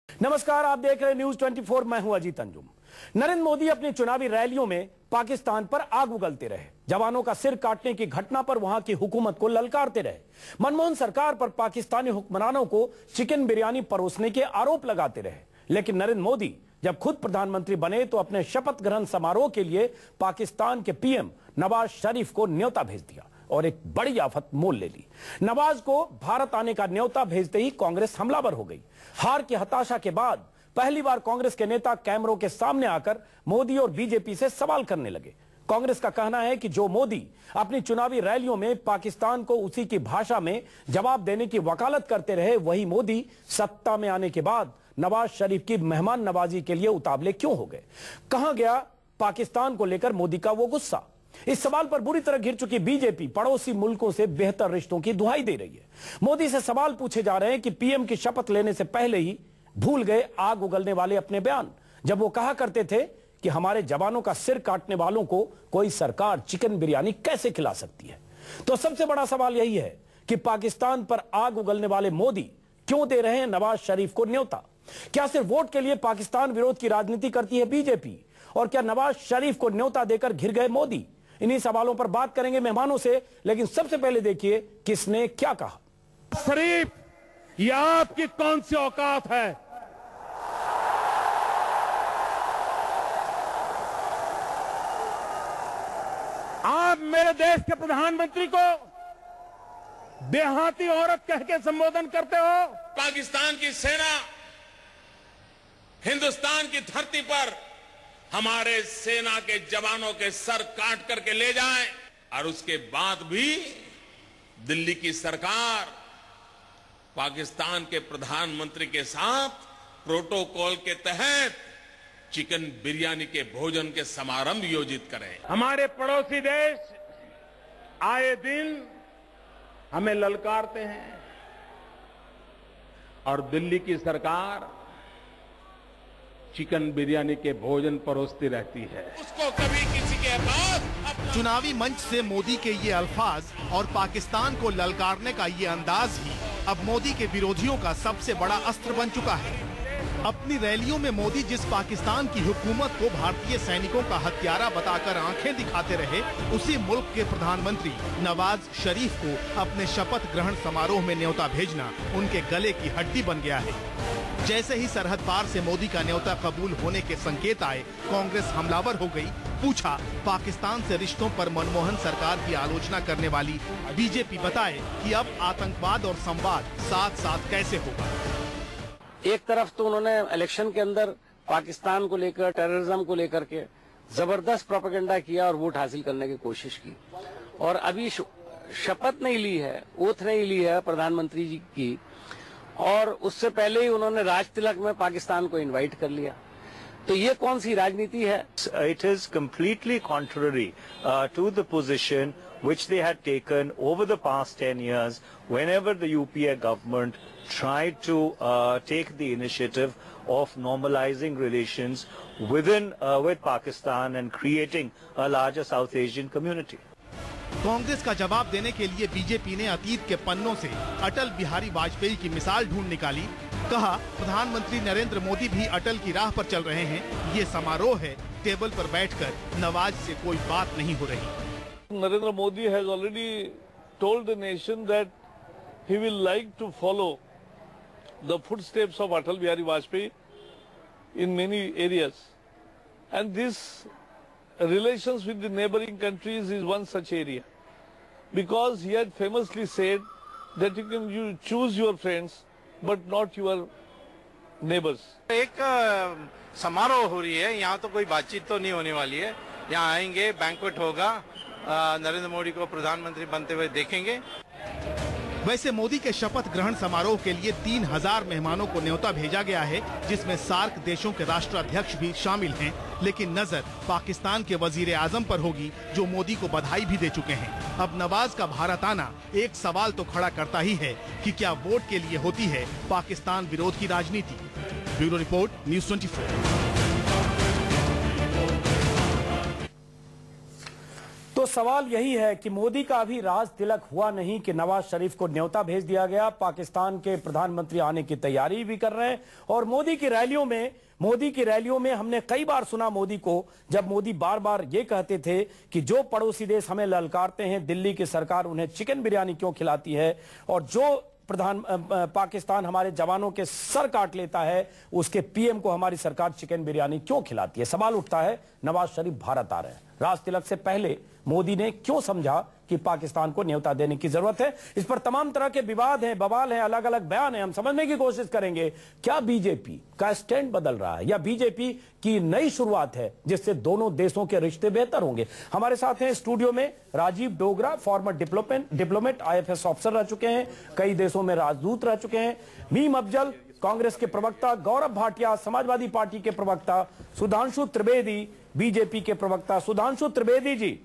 नमस्कार, आप देख रहे हैं न्यूज 24। मैं हूं अजीत अंजुम। नरेंद्र मोदी अपनी चुनावी रैलियों में पाकिस्तान पर आग उगलते रहे, जवानों का सिर काटने की घटना पर वहां की हुकूमत को ललकारते रहे, मनमोहन सरकार पर पाकिस्तानी हुक्मरानों को चिकन बिरयानी परोसने के आरोप लगाते रहे। लेकिन नरेंद्र मोदी जब खुद प्रधानमंत्री बने तो अपने शपथ ग्रहण समारोह के लिए पाकिस्तान के पीएम नवाज शरीफ को न्योता भेज दिया और एक बड़ी आफत मोल ले ली। नवाज को भारत आने का न्योता भेजते ही कांग्रेस हमलावर हो गई। हार की हताशा के बाद पहली बार कांग्रेस के नेता कैमरों के सामने आकर मोदी और बीजेपी से सवाल करने लगे। कांग्रेस का कहना है कि जो मोदी अपनी चुनावी रैलियों में पाकिस्तान को उसी की भाषा में जवाब देने की वकालत करते रहे, वही मोदी सत्ता में आने के बाद नवाज शरीफ की मेहमान नवाजी के लिए उतावले क्यों हो गए? कहां गया पाकिस्तान को लेकर मोदी का वो गुस्सा? इस सवाल पर बुरी तरह घिर चुकी बीजेपी पड़ोसी मुल्कों से बेहतर रिश्तों की दुहाई दे रही है। मोदी से सवाल पूछे जा रहे हैं कि पीएम की शपथ लेने से पहले ही भूल गए आग उगलने वाले अपने बयान, जब वो कहा करते थे कि हमारे जवानों का सिर काटने वालों को कोई सरकार चिकन बिरयानी कैसे खिला सकती है। तो सबसे बड़ा सवाल यही है कि पाकिस्तान पर आग उगलने वाले मोदी क्यों दे रहे हैं नवाज शरीफ को न्योता? क्या सिर्फ वोट के लिए पाकिस्तान विरोध की राजनीति करती है बीजेपी? और क्या नवाज शरीफ को न्योता देकर घिर गए मोदी? इन्हीं सवालों पर बात करेंगे मेहमानों से, लेकिन सबसे पहले देखिए किसने क्या कहा। शरीफ, ये आपकी कौन सी औकात है? आप मेरे देश के प्रधानमंत्री को देहाती औरत कह के संबोधन करते हो। पाकिस्तान की सेना हिंदुस्तान की धरती पर हमारे सेना के जवानों के सर काट करके ले जाए, और उसके बाद भी दिल्ली की सरकार पाकिस्तान के प्रधानमंत्री के साथ प्रोटोकॉल के तहत चिकन बिरयानी के भोजन के समारंभ योजित करें। हमारे पड़ोसी देश आए दिन हमें ललकारते हैं और दिल्ली की सरकार चिकन बिरयानी के भोजन परोसती रहती है। उसको कभी किसी के पास चुनावी मंच से मोदी के ये अल्फाज और पाकिस्तान को ललकारने का ये अंदाज ही अब मोदी के विरोधियों का सबसे बड़ा अस्त्र बन चुका है। अपनी रैलियों में मोदी जिस पाकिस्तान की हुकूमत को भारतीय सैनिकों का हत्यारा बताकर आंखें दिखाते रहे, उसी मुल्क के प्रधानमंत्री नवाज शरीफ को अपने शपथ ग्रहण समारोह में न्योता भेजना उनके गले की हड्डी बन गया है। जैसे ही सरहद पार से मोदी का न्योता कबूल होने के संकेत आए, कांग्रेस हमलावर हो गई। पूछा, पाकिस्तान से रिश्तों पर मनमोहन सरकार की आलोचना करने वाली बीजेपी बताए कि अब आतंकवाद और संवाद साथ साथ कैसे होगा। एक तरफ तो उन्होंने इलेक्शन के अंदर पाकिस्तान को लेकर, टेररिज्म को लेकर के जबरदस्त प्रोपेगेंडा किया और वोट हासिल करने की कोशिश की, और अभी शपथ नहीं ली है, ओथ नहीं ली है प्रधानमंत्री जी की, और उससे पहले ही उन्होंने राज तिलक में पाकिस्तान को इनवाइट कर लिया। तो ये कौन सी राजनीति है? It is completely contrary to the position which they had taken over the past 10 years whenever the UPA government tried to take the initiative of normalizing relations with Pakistan and creating a larger South Asian community. Congress का जवाब देने के लिए BJP ने अतीत के पन्नों से अटल बिहारी वाजपेयी की मिसाल ढूंढ निकाली। कहा, प्रधानमंत्री नरेंद्र मोदी भी अटल की राह पर चल रहे हैं। ये समारोह है, टेबल पर बैठकर नवाज से कोई बात नहीं हो रही। Narendra Modi has already told the nation that he will like to follow the footsteps of Atal Bihari Vajpayee in many areas, and this relations with the neighboring countries is one such area, because he had famously said that you choose your friends but not your neighbors. एक समारोह हो रही है, यहाँ तो कोई बातचीत तो नहीं होने वाली है। यहाँ आएंगे, बैंक्वेट होगा, नरेंद्र मोदी को प्रधानमंत्री बनते हुए देखेंगे। वैसे मोदी के शपथ ग्रहण समारोह के लिए 3000 मेहमानों को न्योता भेजा गया है, जिसमें सार्क देशों के राष्ट्राध्यक्ष भी शामिल हैं। लेकिन नजर पाकिस्तान के वजीर आजम पर होगी, जो मोदी को बधाई भी दे चुके हैं। अब नवाज का भारत आना एक सवाल तो खड़ा करता ही है कि क्या वोट के लिए होती है पाकिस्तान विरोध की राजनीति। Bureau report, news 24। तो सवाल यही है कि मोदी का अभी राज तिलक हुआ नहीं कि नवाज शरीफ को न्योता भेज दिया गया। पाकिस्तान के प्रधानमंत्री आने की तैयारी भी कर रहे हैं और मोदी की रैलियों में हमने कई बार सुना मोदी को, जब मोदी बार बार ये कहते थे कि जो पड़ोसी देश हमें ललकारते हैं, दिल्ली की सरकार उन्हें चिकन बिरयानी क्यों खिलाती है, और जो पाकिस्तान हमारे जवानों के सर काट लेता है उसके पीएम को हमारी सरकार चिकन बिरयानी क्यों खिलाती है। सवाल उठता है, नवाज शरीफ भारत आ रहे हैं, राज तिलक से पहले मोदी ने क्यों समझा कि पाकिस्तान को न्योता देने की जरूरत है। इस पर तमाम तरह के विवाद हैं, बवाल हैं, अलग अलग बयान हैं। हम समझने की कोशिश करेंगे क्या बीजेपी का स्टैंड बदल रहा है या बीजेपी की नई शुरुआत है जिससे दोनों देशों के रिश्ते बेहतर होंगे। हमारे साथ हैं स्टूडियो में Rajiv Dogra, former diplomat, IFS officer रह चुके हैं, कई देशों में राजदूत रह चुके हैं, मीम अफजल कांग्रेस के प्रवक्ता, गौरव भाटिया समाजवादी पार्टी के प्रवक्ता, सुधांशु त्रिवेदी बीजेपी के प्रवक्ता। सुधांशु त्रिवेदी जी,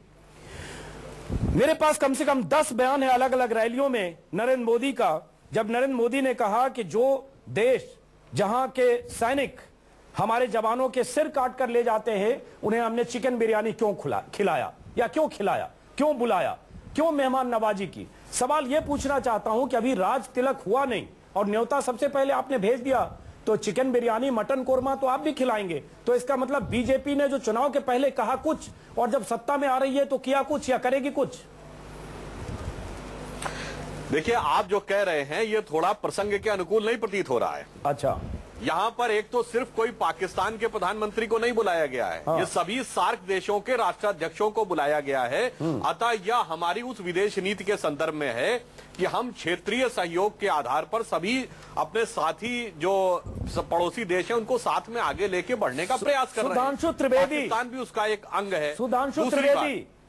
मेरे पास कम से कम 10 बयान है अलग अलग रैलियों में नरेंद्र मोदी का, जब नरेंद्र मोदी ने कहा कि जो देश जहां के सैनिक हमारे जवानों के सिर काट कर ले जाते हैं उन्हें हमने चिकन बिरयानी क्यों खिलाया या क्यों खिलाया, क्यों बुलाया, क्यों मेहमान नवाजी की। सवाल यह पूछना चाहता हूं कि अभी राज तिलक हुआ नहीं और न्योता सबसे पहले आपने भेज दिया, तो चिकन बिरयानी मटन कोरमा तो आप भी खिलाएंगे, तो इसका मतलब बीजेपी ने जो चुनाव के पहले कहा कुछ और जब सत्ता में आ रही है तो किया कुछ या करेगी कुछ। देखिए, आप जो कह रहे हैं ये थोड़ा प्रसंग के अनुकूल नहीं प्रतीत हो रहा है। अच्छा, यहाँ पर एक तो सिर्फ कोई पाकिस्तान के प्रधानमंत्री को नहीं बुलाया गया है, ये सभी सार्क देशों के राष्ट्राध्यक्षों को बुलाया गया है। अतः यह हमारी उस विदेश नीति के संदर्भ में है कि हम क्षेत्रीय सहयोग के आधार पर सभी अपने साथी जो पड़ोसी देश हैं उनको साथ में आगे लेके बढ़ने का प्रयास कर रहे हैं। सुधांशु त्रिवेदी, पाकिस्तान भी उसका एक अंग है।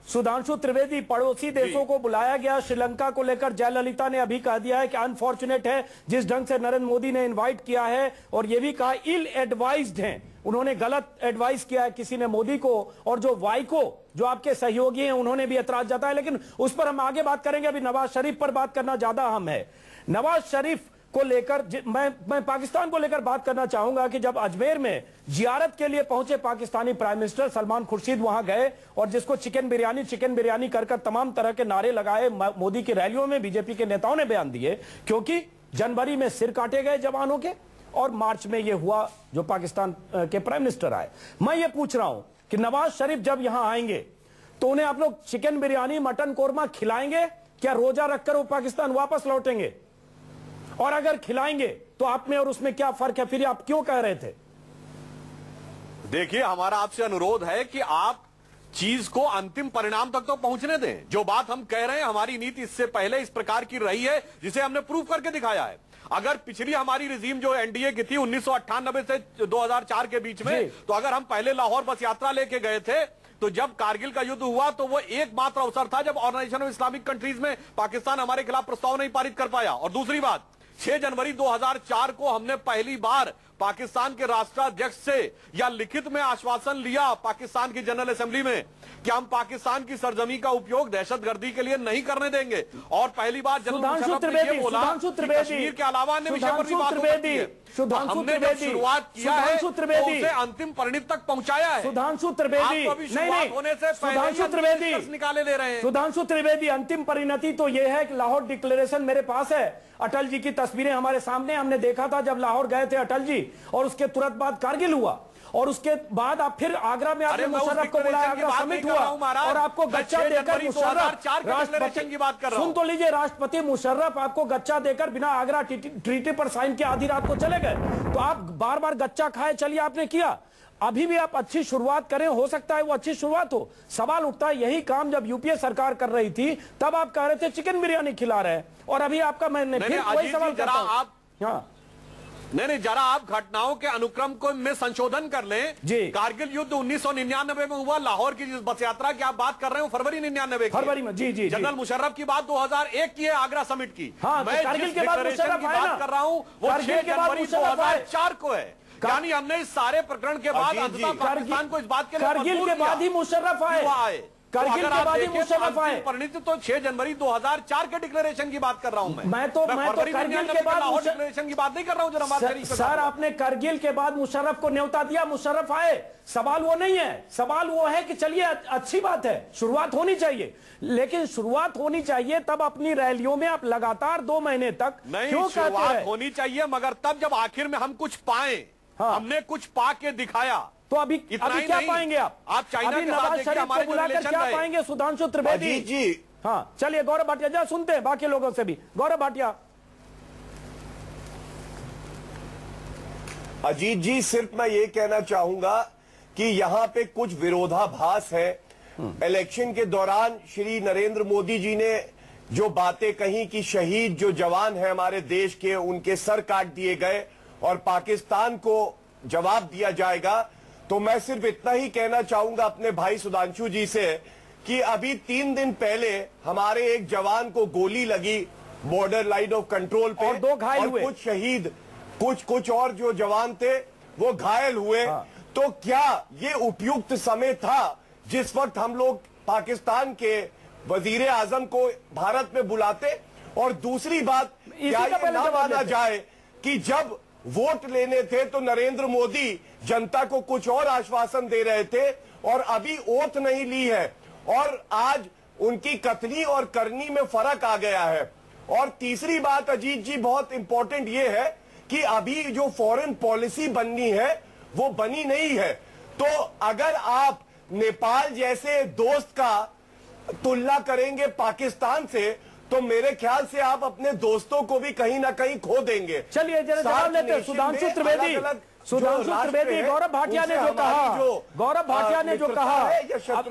सुधांशु त्रिवेदी, पड़ोसी देशों को बुलाया गया। श्रीलंका को लेकर जयललिता ने अभी कह दिया है कि अनफॉर्चुनेट है जिस ढंग से नरेंद्र मोदी ने इनवाइट किया है, और यह भी कहा इल एडवाइज्ड हैं, उन्होंने गलत एडवाइस किया है किसी ने मोदी को, और जो वाइको जो आपके सहयोगी हैं उन्होंने भी ऐतराज जताया। लेकिन उस पर हम आगे बात करेंगे, अभी नवाज शरीफ पर बात करना ज्यादा अहम है। नवाज शरीफ को लेकर मैं पाकिस्तान को लेकर बात करना चाहूंगा कि जब अजमेर में जियारत के लिए पहुंचे पाकिस्तानी प्राइम मिनिस्टर सलमान खुर्शीद वहां गए और जिसको चिकन बिरयानी कर तमाम तरह के नारे लगाए मोदी की रैलियों में बीजेपी के नेताओं ने बयान दिए, क्योंकि जनवरी में सिर काटे गए जवानों के और मार्च में यह हुआ जो पाकिस्तान के प्राइम मिनिस्टर आए। मैं ये पूछ रहा हूं कि नवाज शरीफ जब यहां आएंगे तो उन्हें आप लोग चिकन बिरयानी मटन कोरमा खिलाएंगे, क्या रोजा रखकर वो पाकिस्तान वापस लौटेंगे? और अगर खिलाएंगे तो आप में और उसमें क्या फर्क है? फिर आप क्यों कह रहे थे? देखिए, हमारा आपसे अनुरोध है कि आप चीज को अंतिम परिणाम तक तो पहुंचने दें। जो बात हम कह रहे हैं, हमारी नीति इससे पहले इस प्रकार की रही है जिसे हमने प्रूव करके दिखाया है। अगर पिछली हमारी रिजीम जो एनडीए की थी 1998 से 2004 के बीच में, तो अगर हम पहले लाहौर बस यात्रा लेके गए थे तो जब कारगिल का युद्ध हुआ तो वो एकमात्र अवसर था जब ऑर्गेनाइजेशन ऑफ इस्लामिक कंट्रीज में पाकिस्तान हमारे खिलाफ प्रस्ताव नहीं पारित कर पाया। और दूसरी बात, 6 जनवरी 2004 को हमने पहली बार पाकिस्तान के राष्ट्राध्यक्ष से या लिखित में आश्वासन लिया पाकिस्तान की जनरल असेंबली में कि हम पाकिस्तान की सरजमी का उपयोग दहशतगर्दी के लिए नहीं करने देंगे। और पहली बार जनरल मुशर्रफ ने ये बोला कि कश्मीर के अलावा अन्य विषय पर भी बात होती है। हमने जब शुरुआत किया है तो उसे अंतिम परिणति तक पहुंचाया है। सुधांशु त्रिवेदी, होने से पहले निकाले ले रहे हैं। सुधांशु त्रिवेदी, अंतिम परिणति तो यह है कि लाहौर डिक्लेरेशन मेरे पास है, अटल जी की तस्वीरें हमारे सामने, हमने देखा था जब लाहौर गए थे अटल जी, और उसके तुरंत बाद कारगिल हुआ और उसके बाद आप फिर आगरा में आपने मुशर्रफ को बुलाया, आगरा समिट हुआ और आपको गच्चा देकर मुशर्रफ राष्ट्रपति की बात कर रहा हूं, सुन तो लीजिए, राष्ट्रपति मुशर्रफ आपको गच्चा देकर बिना आगरा ट्रीटी पर साइन किए आधी रात को चले गए। तो आप बार बार गच्चा खाए चलिए, आपने किया। अभी भी आप अच्छी शुरुआत करें, हो सकता है वो अच्छी शुरुआत हो। सवाल उठता है यही काम जब यूपीए सरकार कर रही थी तब आप कह रहे थे चिकन बिरयानी खिला रहे हैं, और अभी आपका मैंने फिर वही सवाल करता हूं। नहीं, जरा आप घटनाओं के अनुक्रम को में संशोधन कर लें जी। कारगिल युद्ध 1999 में हुआ, लाहौर की जिस बस यात्रा की आप बात कर रहे हो फरवरी 99 फरवरी में, जी जी। जनरल मुशर्रफ की बात 2001 की है, आगरा समिट की। हाँ, मैं कारगिल के बाद मुशर्रफ की बात कर रहा हूं वो 6 जनवरी 2004 को है। यानी हमने इस सारे प्रकरण के बाद अंततः पाकिस्तान को इस बात के लिए कारगिल के बाद ही मुशर्रफ आए। करगिल के बाद ही मुशर्रफ आए। परिणति तो 6 जनवरी 2004 के डिक्लेरेशन की बात कर रहा हूं मैं तो करगिल के बाद डिक्लेरेशन की बात नहीं कर रहा हूं जो नवाज शरीफ। सर आपने करगिल के बाद मुशर्रफ को न्योता दिया, मुशर्रफ आए, सवाल वो नहीं है। सवाल वो है कि चलिए अच्छी बात है, शुरुआत होनी चाहिए, लेकिन शुरुआत होनी चाहिए तब अपनी रैलियों में आप लगातार 2 महीने तक क्यों शुरुआत होनी चाहिए, मगर तब जब आखिर में हम कुछ पाए। हमने कुछ पा के दिखाया। तो अभी क्या पाएंगे आप चाइना के नवाज शरीफ को बुलाकर क्या पाएंगे? सुधांशु त्रिवेदी जी हाँ, चलिए गौरव भाटिया जरा सुनते हैं बाकी लोगों से भी। गौरव भाटिया। अजीत जी, सिर्फ मैं ये कहना चाहूंगा कि यहाँ पे कुछ विरोधाभास है। इलेक्शन के दौरान श्री नरेंद्र मोदी जी ने जो बातें कही कि शहीद जो जवान हैं हमारे देश के, उनके सर काट दिए गए और पाकिस्तान को जवाब दिया जाएगा, तो मैं सिर्फ इतना ही कहना चाहूंगा अपने भाई सुधांशु जी से कि अभी 3 दिन पहले हमारे एक जवान को गोली लगी बॉर्डर लाइन ऑफ कंट्रोल पे और 2 घायल हुए। कुछ शहीद, कुछ और जो जवान थे वो घायल हुए। तो क्या ये उपयुक्त समय था जिस वक्त हम लोग पाकिस्तान के वजीर आजम को भारत में बुलाते? और दूसरी बात, क्या ये ना माना जाए कि जब वोट लेने थे तो नरेंद्र मोदी जनता को कुछ और आश्वासन दे रहे थे और अभी ओथ नहीं ली है, और आज उनकी कथनी और करनी में फर्क आ गया है। और तीसरी बात अजीत जी बहुत इंपॉर्टेंट ये है कि अभी जो फॉरेन पॉलिसी बननी है वो बनी नहीं है। तो अगर आप नेपाल जैसे दोस्त का तुलना करेंगे पाकिस्तान से, तो मेरे ख्याल से आप अपने दोस्तों को भी कहीं ना कहीं खो देंगे। चलिए जरा जवाब लेते हैं सुधांशु त्रिवेदी। गौरव भाटिया ने जो कहा,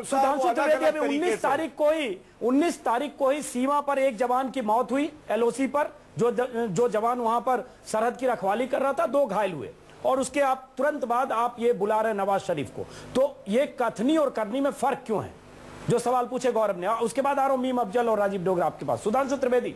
सुधांशु त्रिवेदी, अभी 19 तारीख को ही सीमा पर एक जवान की मौत हुई एलओसी पर, जो जवान वहां पर सरहद की रखवाली कर रहा था, 2 घायल हुए, और उसके आप तुरंत बाद आप ये बुला रहे नवाज शरीफ को। तो ये कथनी और करनी में फर्क क्यों है, जो सवाल पूछे गौरव ने। उसके बाद आ रहा हूं मीम अफजल और राजीव डोगरा आपके पास। सुधांशु त्रिवेदी।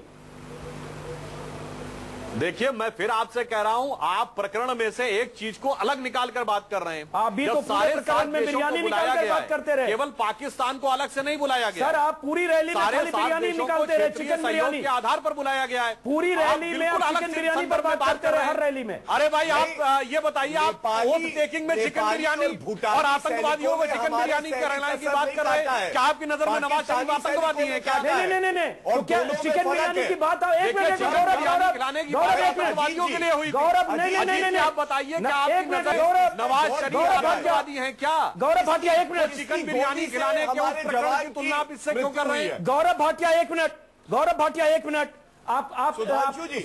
देखिए, मैं फिर आपसे कह रहा हूं, आप प्रकरण में से एक चीज को अलग निकाल कर बात कर रहे हैं। आप भी तो सारे प्रकरण में बिरयानी निकाल कर बात करते रहे, केवल पाकिस्तान को अलग से नहीं बुलाया गया। सर आप पूरी रैली में खाली बिरयानी निकालते रहे, चिकन बिरयानी के आधार पर बुलाया गया है। पूरी रैली में आप चिकन बिरयानी पर बात करते रहे, हर रैली में। अरे भाई, आप ये बताइए, आप वोट टेकिंग में चिकन बिरयानी और आतंकवादियों को चिकन बिरयानी कराने की बात कर रहे हैं। क्या आपकी नजर में नवाज शरीफ आतंकवादी है क्या? नहीं, और क्या चिकन बिरयानी की बात? एक मिनट, खिलाने की आतंकवादियों के लिए हुई। गौरव नहीं, आप बताइए क्या आपकी नजर नवाज शरीफ आतंकवादी हैं क्या? गौरव भाटिया 1 मिनट। चिकन बिरयानी खिलाने के उस प्रकरण की तुलना आप इससे क्यों कर रहे हैं? गौरव भाटिया 1 मिनट। आप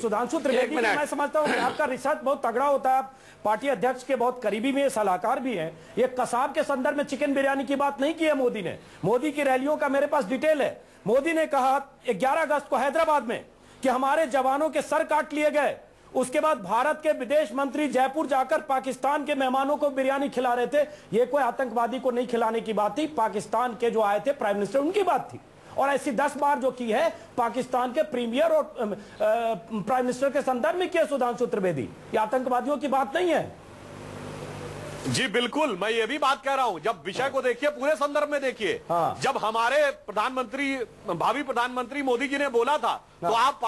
सुधांशु त्रिवेदी, मैं समझता हूँ कि आपका रिसर्च बहुत तगड़ा होता है, आप पार्टी अध्यक्ष के बहुत करीबी में सलाहकार भी हैं। ये कसाब के संदर्भ में चिकन बिरयानी की बात नहीं की है मोदी ने। मोदी की रैलियों का मेरे पास डिटेल है। मोदी ने कहा 11 अगस्त को हैदराबाद में कि हमारे जवानों के सर काट लिए गए। उसके बाद भारत के विदेश मंत्री जयपुर जाकर पाकिस्तान के मेहमानों को बिरयानी खिला रहे थे। ये कोई आतंकवादी को नहीं खिलाने की बात थी, पाकिस्तान के जो आए थे प्राइम मिनिस्टर, उनकी बात थी। और ऐसी 10 बार जो की है पाकिस्तान के प्रीमियर और प्राइम मिनिस्टर के संदर्भ में किया सुधांशु त्रिवेदी। ये आतंकवादियों की बात नहीं है। जी बिल्कुल, मैं ये भी बात कह रहा हूं, जब विषय को देखिए पूरे संदर्भ में देखिए। जब हमारे भावी प्रधानमंत्री मोदी जी ने बोला था, तो आप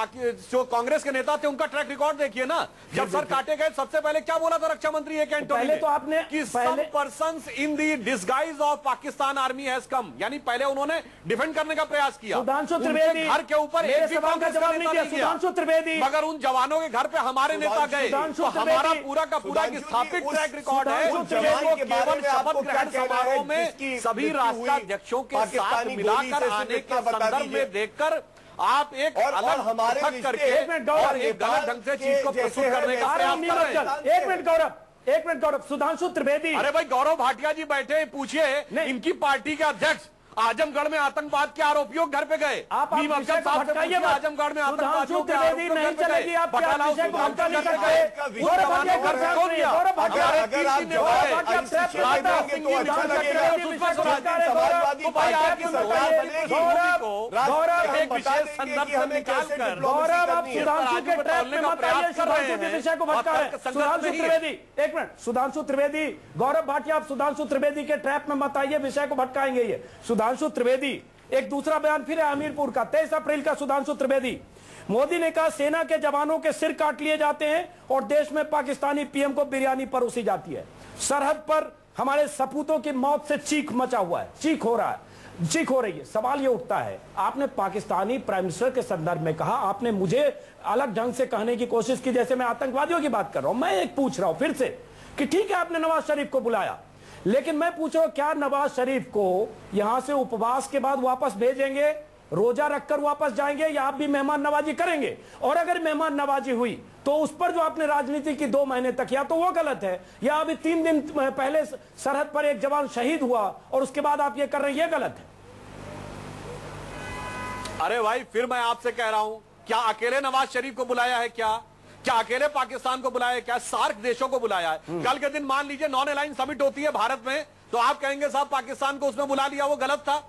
जो कांग्रेस के नेता थे उनका ट्रैक रिकॉर्ड देखिए ना। जब सर काटे गए सबसे पहले क्या बोला था रक्षा मंत्री एक एंटोनी ने? तो आपने कि some persons in the disguise of Pakistan army has come, यानी पहले उन्होंने डिफेंड करने का प्रयास किया। सुधांशु त्रिवेदी, घर के ऊपर एक भी सवाल का जवाब नहीं दिया सुधांशु त्रिवेदी, मगर उन जवानों के घर पे हमारे नेता गए। तो हमारा पूरा का पूरा स्थापित ट्रैक रिकॉर्ड है। केवल शपथ ग्रहण समारोह में सभी राष्ट्राध्यक्षों के साथ मिलाकर आने के संदर्भ में देखकर आप एक अलग हमारे करके और एक गलत ढंग से चीज को प्रस्तुत करने का प्रयास कर रहे हैं। एक मिनट गौरव, सुधांशु त्रिवेदी। अरे भाई, गौरव भाटिया जी बैठे, पूछिए इनकी पार्टी के अध्यक्ष आजमगढ़ में आतंकवाद के आरोपियों घर पे गए। आप आजमगढ़ में आतंकवादियों के नहीं चलेगी। आप गौरव भाटिया अगर आप देंगे तो अच्छा लगेगा। समाजवादी पार्टी की सरकार बनेगी, गौरव एक विशेष संदर्भ से निकालकर गौरव आप सुधांशु के ट्रैप में मत आइए, सुधांशु के विषय को भटका रहे हैं। सुधांशु त्रिवेदी, एक मिनट, सुधांशु त्रिवेदी, गौरव भाटिया आप सुधांशु त्रिवेदी के ट्रैप में मत आइए, विषय को भटकाएंगे ये। सुधांशु त्रिवेदी, एक दूसरा बयान फिर है हमीरपुर का, 23 अप्रैल का। सुधांशु त्रिवेदी, मोदी ने कहा सेना के जवानों के सिर काट लिए जाते हैं और देश में पाकिस्तानी पीएम को बिरयानी परोसी जाती है। सरहद पर हमारे सपूतों की मौत से चीख मचा हुआ है, चीख हो रही है। सवाल ये उठता है, आपने पाकिस्तानी प्राइम मिनिस्टर के संदर्भ में कहा, आपने मुझे अलग ढंग से कहने की कोशिश की जैसे मैं आतंकवादियों की बात कर रहा हूं। मैं एक पूछ रहा हूं फिर से कि ठीक है आपने नवाज शरीफ को बुलाया, लेकिन मैं पूछ रहा हूं क्या नवाज शरीफ को यहां से उपवास के बाद वापस भेजेंगे, रोजा रखकर वापस जाएंगे, या आप भी मेहमान नवाजी करेंगे? और अगर मेहमान नवाजी हुई तो उस पर जो आपने राजनीति की 2 महीने तक, या तो वो गलत है, या अभी 3 दिन पहले सरहद पर एक जवान शहीद हुआ और उसके बाद आप ये कर रहे हैं, ये गलत है। अरे भाई, फिर मैं आपसे कह रहा हूं, क्या अकेले नवाज शरीफ को बुलाया है? क्या अकेले पाकिस्तान को बुलाया है? क्या सार्क देशों को बुलाया है? कल के दिन मान लीजिए नॉन अलाइन समिट होती है भारत में, तो आप कहेंगे साहब पाकिस्तान को उसमें बुला लिया, वो गलत था।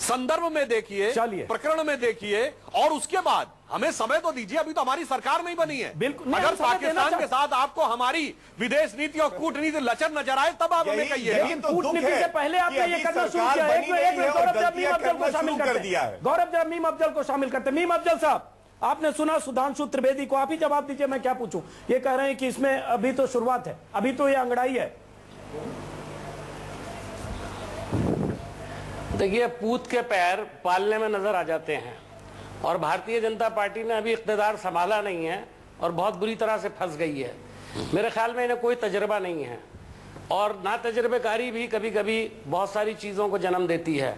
संदर्भ में देखिए, प्रकरण में देखिए, और उसके बाद हमें समय तो दीजिए, अभी तो हमारी सरकार नहीं बनी है। बिल्कुल, अगर पाकिस्तान के साथ आपको हमारी विदेश नीति और कूटनीति लचर नजर आए तब आप हमें कहिए। लेकिन कूटनीति से पहले आपने ये करना शुरू किया। गौरव जब मीम अफजल को शामिल करते हैं, गौरव जब मीम अफजल को शामिल करते हैं, मीम अफजल साहब आपने सुना सुधांशु त्रिवेदी को, आप ही जवाब दीजिए, मैं क्या पूछूं। ये कह रहे हैं कि इसमें अभी तो शुरुआत है, अभी तो ये अंगड़ाई है। देखिए, पूत के पैर पालने में नजर आ जाते हैं, और भारतीय जनता पार्टी ने अभी इख्तियार संभाला नहीं है और बहुत बुरी तरह से फंस गई है। मेरे ख्याल में इन्हें कोई तजर्बा नहीं है, और ना तजर्बेकारी भी कभी कभी बहुत सारी चीजों को जन्म देती है।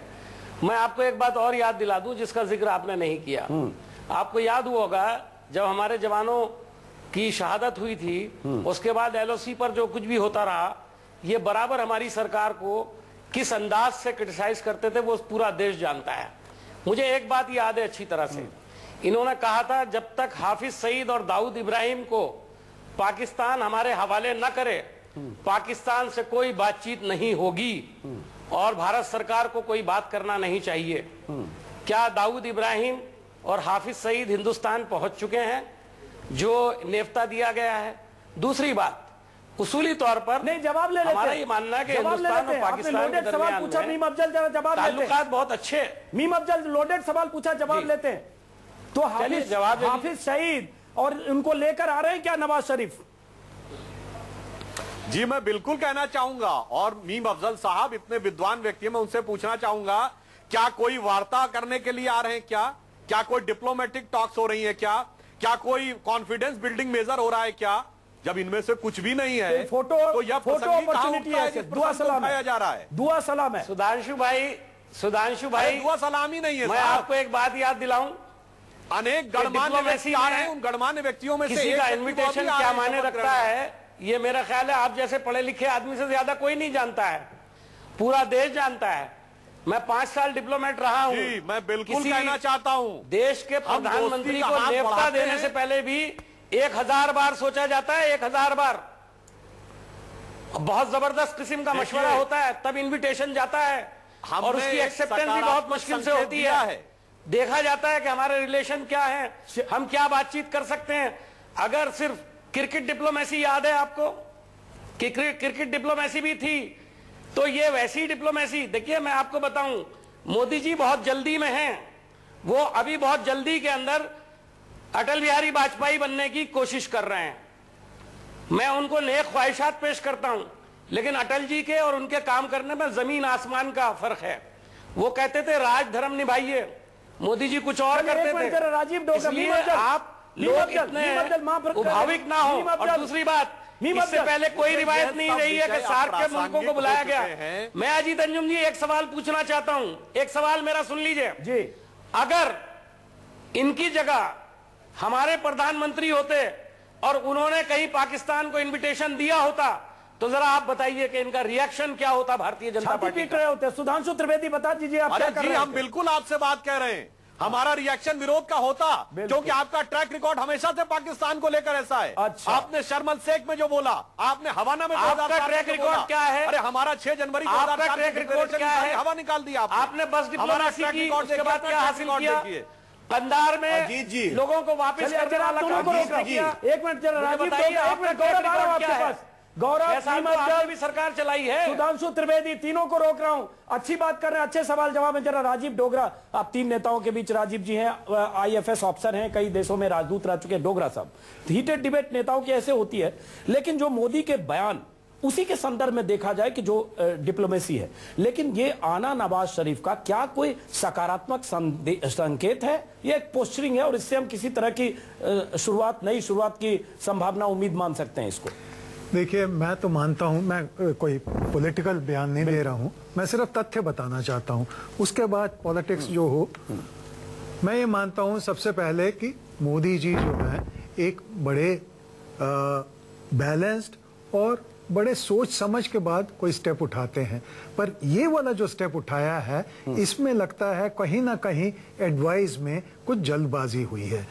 मैं आपको एक बात और याद दिला दूं जिसका जिक्र आपने नहीं किया। आपको याद हुआ होगा जब हमारे जवानों की शहादत हुई थी, उसके बाद एलओसी पर जो कुछ भी होता रहा, ये बराबर हमारी सरकार को किस अंदाज से क्रिटिसाइज करते थे वो पूरा देश जानता है। मुझे एक बात याद है अच्छी तरह से, इन्होंने कहा था जब तक हाफिज सईद और दाऊद इब्राहिम को पाकिस्तान हमारे हवाले न करे, पाकिस्तान से कोई बातचीत नहीं होगी और भारत सरकार को कोई बात करना नहीं चाहिए। क्या दाऊद इब्राहिम और हाफिज सईद हिंदुस्तान पहुंच चुके हैं जो नेफ्ता दिया गया है? दूसरी बात, उसूली तौर पर नहीं, जवाब ले लेते हैं। हमारा ये मानना है कि हिंदुस्तान और पाकिस्तान के सवाल पूछा, मीम अफजल जरा जवाब लेते हैं। ताल्लुकात बहुत अच्छे, मीम अफजल लोडेड सवाल पूछा, जवाब लेते हैं। तो हाफिज सईद और उनको लेकर आ रहे हैं क्या नवाज शरीफ? जी मैं बिल्कुल कहना चाहूंगा, और मीम अफजल साहब इतने विद्वान व्यक्ति हैं, मैं उनसे पूछना चाहूंगा क्या कोई वार्ता करने के लिए आ रहे हैं? क्या कोई डिप्लोमेटिक टॉक्स हो रही है? क्या कोई कॉन्फिडेंस बिल्डिंग मेजर हो रहा है? क्या जब इनमें से कुछ भी नहीं है तो यह फोटो अपॉर्चुनिटी है, दुआ सलाम है जा रहा है, दुआ सलाम है। सुधांशु भाई दुआ सलामी नहीं है। मैं आपको एक बात याद दिलाऊं, अनेक गणमान्य व्यक्ति आ रहे हैं, उन गणमान्य व्यक्तियों में से किसी का इन्विटेशन क्या मायने रखता है, ये मेरा ख्याल है आप जैसे पढ़े लिखे आदमी से ज्यादा कोई नहीं जानता है, पूरा देश जानता है। मैं 5 साल डिप्लोमेट रहा हूं। मैं बिल्कुल कहना चाहता हूं, देश के प्रधानमंत्री को नेफ्ता देने से पहले भी 1000 बार सोचा जाता है, 1000 बार। बहुत जबरदस्त किस्म का मशवरा होता है, तब इनविटेशन जाता है और उसकी एक्सेप्टेंस भी बहुत मुश्किल से होती है। देखा जाता है कि हमारे रिलेशन क्या है, हम क्या बातचीत कर सकते हैं। अगर सिर्फ क्रिकेट डिप्लोमेसी याद है आपको कि क्रिकेट डिप्लोमेसी भी थी, तो ये वैसी डिप्लोमेसी, देखिए मैं आपको बताऊं, मोदी जी बहुत जल्दी में हैं, वो अभी बहुत जल्दी के अंदर अटल बिहारी वाजपेयी बनने की कोशिश कर रहे हैं। मैं उनको नेक ख्वाहिशात पेश करता हूं, लेकिन अटल जी के और उनके काम करने में जमीन आसमान का फर्क है। वो कहते थे राज धर्म निभाइए, मोदी जी कुछ और करते थे। राजीव इसलिए आप लोग इतने उभाविक ना हो। और दूसरी बात, इससे पहले कोई रिवायत नहीं रही है कि सार्क के मुल्कों को बुलाया गया। मैं अजीत अंजुम जी एक सवाल पूछना चाहता हूं, एक सवाल मेरा सुन लीजिए जी। अगर इनकी जगह हमारे प्रधानमंत्री होते और उन्होंने कहीं पाकिस्तान को इनविटेशन दिया होता, तो जरा आप बताइए कि इनका रिएक्शन क्या होता भारतीय जनता पार्टी पीट रहे होते। सुधांशु त्रिवेदी बता दीजिए आप क्या कर रहे हैं? हम बिल्कुल आपसे बात कह रहे हैं। हमारा रिएक्शन विरोध का होता, क्योंकि आपका ट्रैक रिकॉर्ड हमेशा से पाकिस्तान को लेकर ऐसा है। अच्छा। आपने शर्म अल शेख में जो बोला, आपने हवाना में आपका ट्रैक रिकॉर्ड क्या है? अरे हमारा 6 जनवरी आपका ट्रैक रिकॉर्ड क्या है? हवा निकाल दिया आपने बस डिप्लोमेसी की, उसके बाद क्या हासिल किया? कंधार में लोगों को वापस करने वाला काम किया। एक मिनट जरा राजीव, बताइए आपका ट्रैक रिकॉर्ड क्या है? गौरव आपने भी सरकार चलाई है। सुधांशु त्रिवेदी, तीनों को रोक रहा हूं, अच्छी बात कर रहे हैं, अच्छे सवाल जवाब में। जरा राजीव डोगरा, आप 3 नेताओं के बीच, राजीव जी हैं, IFS ऑफिसर हैं, कई देशों में राजदूत रह चुके। डोगरा साहब, हीटेड डिबेट नेताओं की ऐसे होती है, लेकिन जो मोदी के बयान, उसी के संदर्भ में देखा जाए कि जो डिप्लोमेसी है, लेकिन ये आना नवाज शरीफ का क्या कोई सकारात्मक संकेत है? ये एक पोस्चरिंग है और इससे हम किसी तरह की नई शुरुआत की संभावना, उम्मीद मान सकते हैं इसको? देखिए, मैं तो मानता हूं, मैं कोई पॉलिटिकल बयान नहीं दे रहा हूं, मैं सिर्फ तथ्य बताना चाहता हूं, उसके बाद पॉलिटिक्स जो हो। मैं ये मानता हूं सबसे पहले कि मोदी जी जो है एक बड़े बैलेंस्ड और बड़े सोच समझ के बाद कोई स्टेप उठाते हैं, पर ये वाला जो स्टेप उठाया है, इसमें लगता है कहीं ना कहीं एडवाइस में कुछ जल्दबाजी हुई है।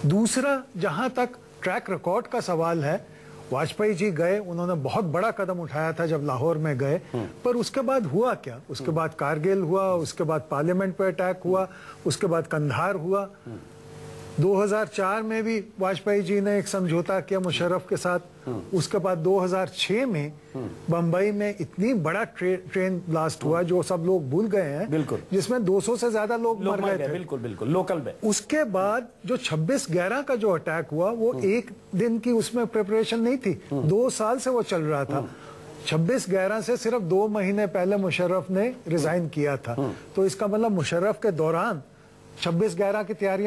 दूसरा, जहां तक ट्रैक रिकॉर्ड का सवाल है, वाजपेयी जी गए, उन्होंने बहुत बड़ा कदम उठाया था जब लाहौर में गए, पर उसके बाद हुआ क्या? उसके बाद कारगिल हुआ, उसके बाद पार्लियामेंट पे अटैक हुआ, उसके बाद कंधार हुआ। 2004 में भी वाजपेयी जी ने एक समझौता किया मुशर्रफ के साथ। उसके बाद 2006 में बंबई में इतनी बड़ा ट्रेन ब्लास्ट हुआ जो सब लोग भूल गए हैं, बिल्कुल, जिसमें 200 से ज्यादा लोग मर गए थे। बिल्कुल बिल्कुल, लोकल में। उसके बाद जो 26/11 का जो अटैक हुआ, वो एक दिन की उसमें प्रिपरेशन नहीं थी, 2 साल से वो चल रहा था। 26/11 से सिर्फ 2 महीने पहले मुशर्रफ ने रिजाइन किया था, तो इसका मतलब मुशर्रफ के दौरान 26/11 की तैयारी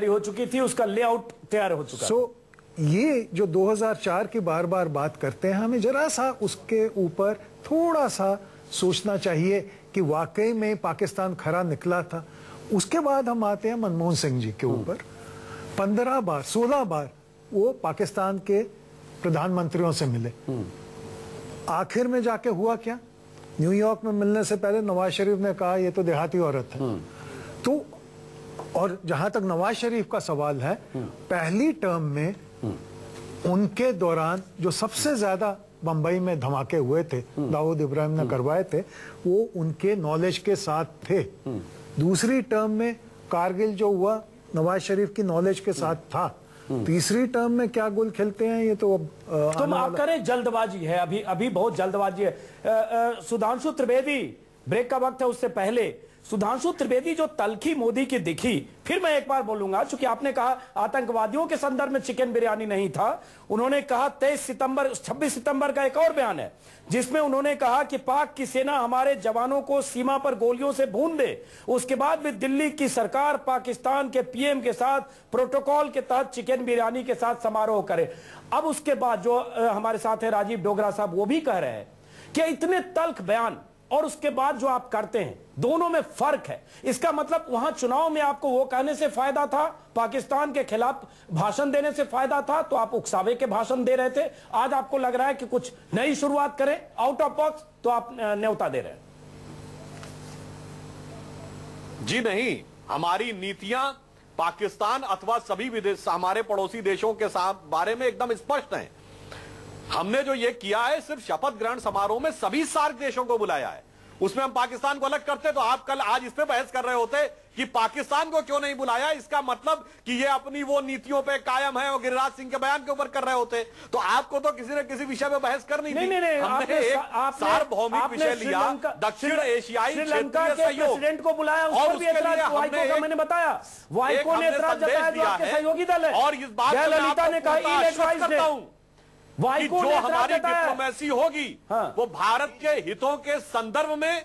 हो चुकी थी, उसका लेआउट तैयार हो चुका। सो ये जो 2004 की बार बार बात करते हैं, हमें जरा सा उसके ऊपर थोड़ा सा सोचना चाहिए कि वाकई में पाकिस्तान खरा निकला था। उसके बाद हम आते हैं मनमोहन सिंह जी के ऊपर। 16 बार वो पाकिस्तान के प्रधानमंत्रियों से मिले। आखिर में जाके हुआ क्या? न्यूयॉर्क में मिलने से पहले नवाज शरीफ ने कहा ये तो देहाती औरत है। तो और जहां तक नवाज शरीफ का सवाल है, पहली टर्म में उनके दौरान जो सबसे ज्यादा बंबई में धमाके हुए थे, दाऊद इब्राहिम ने करवाए थे, वो उनके नॉलेज के साथ थे। दूसरी टर्म में कारगिल जो हुआ, नवाज शरीफ की नॉलेज के साथ था। तीसरी टर्म में क्या गोल खेलते हैं ये तो तुम आप करें, जल्दबाजी है, अभी बहुत जल्दबाजी है। सुधांशु त्रिवेदी, ब्रेक का वक्त है, उससे पहले सुधांशु त्रिवेदी जो तलखी मोदी की दिखी, फिर मैं एक बार बोलूंगा, चूंकि आपने कहा आतंकवादियों के संदर्भ में चिकन बिरयानी नहीं था, उन्होंने कहा 26 सितंबर का एक और बयान है जिसमें उन्होंने कहा कि पाक की सेना हमारे जवानों को सीमा पर गोलियों से भून दे, उसके बाद भी दिल्ली की सरकार पाकिस्तान के PM के साथ प्रोटोकॉल के तहत चिकन बिरयानी के साथ समारोह करे। अब उसके बाद जो हमारे साथ है राजीव डोगरा साहब, वो भी कह रहे हैं कि इतने तल्ख बयान और उसके बाद जो आप करते हैं, दोनों में फर्क है। इसका मतलब वहां चुनाव में आपको वो कहने से फायदा था, पाकिस्तान के खिलाफ भाषण देने से फायदा था, तो आप उकसावे के भाषण दे रहे थे। आज आपको लग रहा है कि कुछ नई शुरुआत करें, आउट ऑफ बॉक्स, तो आप न्योता दे रहे हैं। जी नहीं, हमारी नीतियां पाकिस्तान अथवा सभी विदेश हमारे पड़ोसी देशों के साथ बारे में एकदम स्पष्ट हैं। हमने जो ये किया है, सिर्फ शपथ ग्रहण समारोह में सभी सार्क देशों को बुलाया है, उसमें हम पाकिस्तान को अलग करते तो आप कल आज इस पे बहस कर रहे होते कि पाकिस्तान को क्यों नहीं बुलाया। इसका मतलब कि ये अपनी वो नीतियों पे कायम है और गिरिराज सिंह के बयान के ऊपर कर रहे होते, तो आपको तो किसी न किसी विषय पे बहस करनी थी। नहीं, हमने एक सार्वभौमिक विषय लिया, दक्षिण एशियाई श्रीलंका के प्रेसिडेंट को बुलाया, और मैंने बताया वाइको ने एतराज जताया जो आपके सहयोगी दल है, और इस बात ललिता ने कहा कि जो हमारी डिप्लोमेसी होगी वो भारत के हितों के संदर्भ में